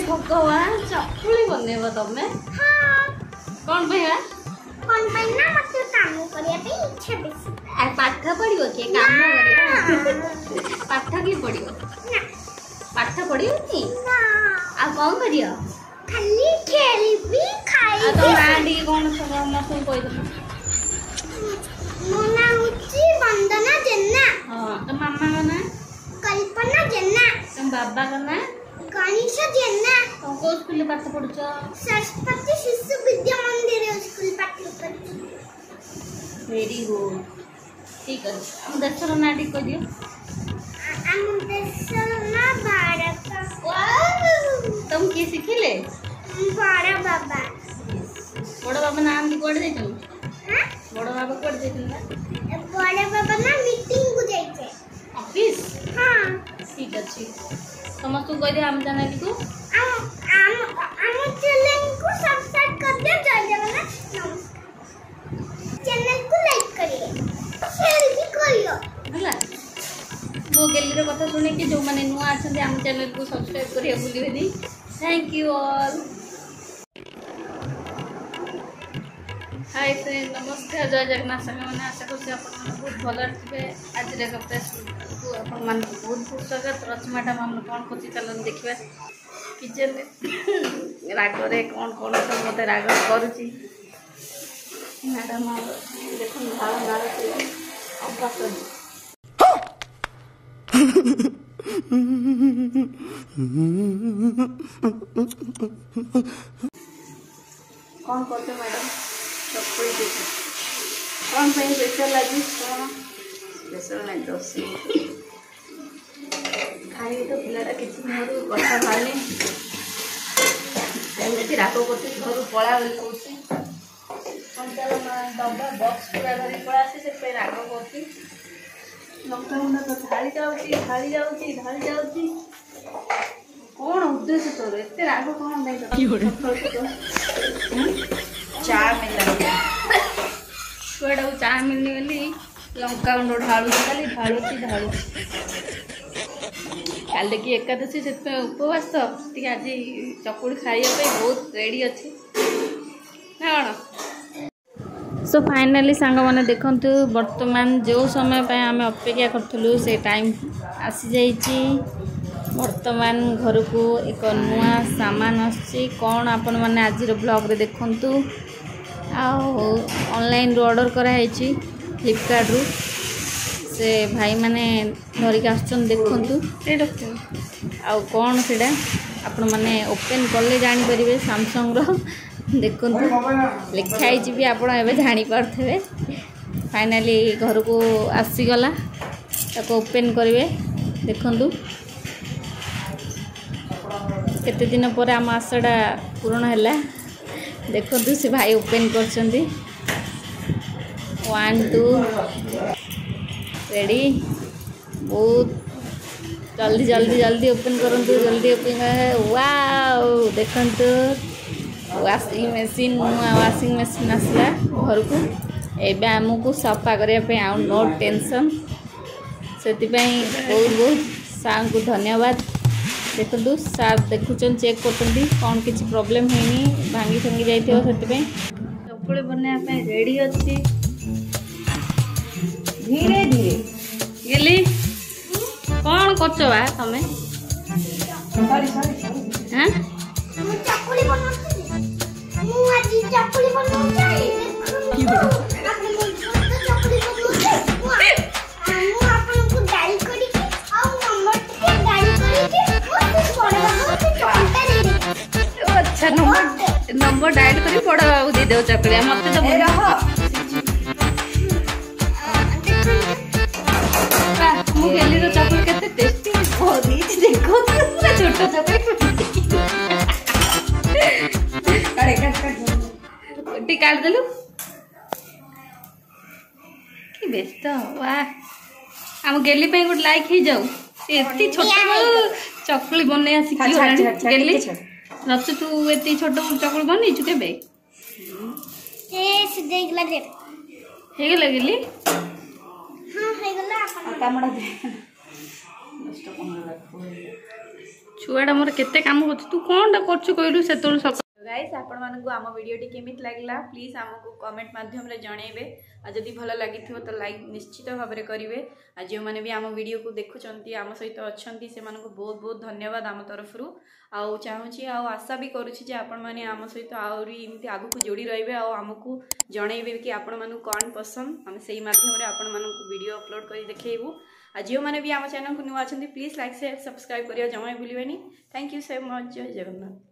भगवान चकुली बनेब तमे कौन पे है कौन पे ना मत काम करिया पे इच्छा बेसी पाठ पढ़ियो के काम करिया पाठ की पढ़ियो ना पाठ पढ़ियो नी ना आ कौन करियो खाली खेलबी खाई आ तो नाडी कौन सब मत कोइ दो मोना उची वंदना जेन्ना हां तो मामा का ना कल्पना जेन्ना तुम बाबा का ना गणेश जेन्ना तुम को स्कूल पाठ पढ़ुछ सरस्वती शिशु विद्या मंदिर स्कूल पाठ पढ़ुछ वेरी गुड ठीक है हम दसर नाडी को दियो हम देशर ना भारत तुम की सिखिले बड़ा बाबा बड़ा बाबा नाम भी कोड दे तुम हां बड़ा बाबा कोड दे तुम बड़ा बाबा ना मीटिंग को जाइछे ऑफिस हां ठीक अछि समस्त को दे हम चैनल को हम चैनल को सब्सक्राइब कर दे जय जगन्नाथ चैनल को लाइक करिए शेयर भी करियो हला मो गैलरी कथा सुने कि जो माने नुआ आछन हम चैनल को सब्सक्राइब करिए भूलिबे दी thank you all hi friend नमस्कार जय जगन्नाथ संग मैंने आशा करছি ଆପଣ ବହୁତ ଭଲ ଥିବେ ଆଜି ରେ କପ୍ରେସ को ଆପଣ मान बहुत बहुत स्वागत रच मैडम हम कौन कोची चलन देखिबा किचन राग रे कौन कौन सब मते राग करूची मैडम देखो भाव नाल अभ्यास कौन करते मैडम चकुली देखो कौन पे स्पेशल लगी कौन स्पेशल नहीं दोस्त खाई तो पिलाटा किसी मोर कथा भाले एमती राग करते घर पड़ा बोली कौची कंचाल डब्बा बक्स पूरा धरी पड़ा आसे से पे राग करती लंका मुंडा तो ढाली जाऊची कौन उद्देश्य तोर एते राग कौन नहीं चा मिला छुआटा चा मिलनी बोली लंका गुंड ढालू खाली ढालुची काल देखिए एकादशी से उपवास तो टी आज चकुड़ी खाइबा बहुत रेडी अच्छी ना कौन सो फाइनाली सांग मैंने देखु वर्तमान जो समय पे आम अपेक्षा करूँ से टाइम आसी जाइए वर्तमान घर को एक नुआ सामान आसी कौन आपण मैंने आज ब्लॉग रे देखंतु ऑनलाइन रो ऑर्डर कराई फ्लिपकार्ट रू से भाई मैंने धरिक आसुन देखंतु आउ कौन सेटा आपण मैंने ओपन कले जानी परिबे सैमसंग रो देखंतु लिखाई भी आपण एबे जानी पारथेबे फाइनली घर को आसीगला ताको ओपन करिवे देखंतु केते दिन पर आम आशाटा पूर्ण है देखु से भाई ओपन कर 1 2 रेडी बहुत जल्दी जल्दी जल्दी ओपन करूँ जल्दी ओपन वाओ देखु वाशिंग मशीन नुआ वाशिंग मशीन आसला घर को एबे आमको सफा करने आउ नो टेंशन से बहुत बहुत सार को धन्यवाद देखो सार देखुन चेक कर कौन किसी प्रॉब्लम है भांगी फंगी जाइए से चकुली बनवाई रेडी अच्छी धीरे धीरे गेली कौन कर तमें हाँ अच्छा नंबर डायल करी बड़ बाबू दे दो चकलिया मत तो मु गेली रो चकली केते टेस्टी होदी देखो पूरा छोटा चकली टी काट देलु कि बेस्त वाह हम गेली पे गुड लाइक ही जाऊ एती छोटा चकली बने आसी की गेली रचु तू एती छोट चकुल बनी चुके बे ए सीधे गला दे हे गेली हां हे गला कामड़ा दे छुआटा मोर केते काम होत तू कोनटा करछु कहलु सेतोल सब गाइस आपण मानकु आम वीडियोटी केमित लागला प्लीज हमको कमेंट माध्यम रे जणेबे आ जदी भलो लागिथिबो तो लाइक निश्चित भाव में करिवे आ जो माने भी आम वीडियो को देखुचंती आम सहित अछंती से मानको बहुत बहुत धन्यवाद आम तरफ रु आ चाहूची आ आशा भी करूची जे आपण माने आम सहित आउरी इमती आगु को जोड़ी रहबे आ हमकु जणेबे कि आपण मानु कोन पसंद हम सेही माध्यम रे आपण मानको वीडियो अपलोड करी देखेबू आ जो माने भी आम चैनल को नुआ अछंती प्लीज लाइक शेयर सब्सक्राइब करिया जमा भूलिबेनी थैंक यू सो मच जय जगन्नाथ।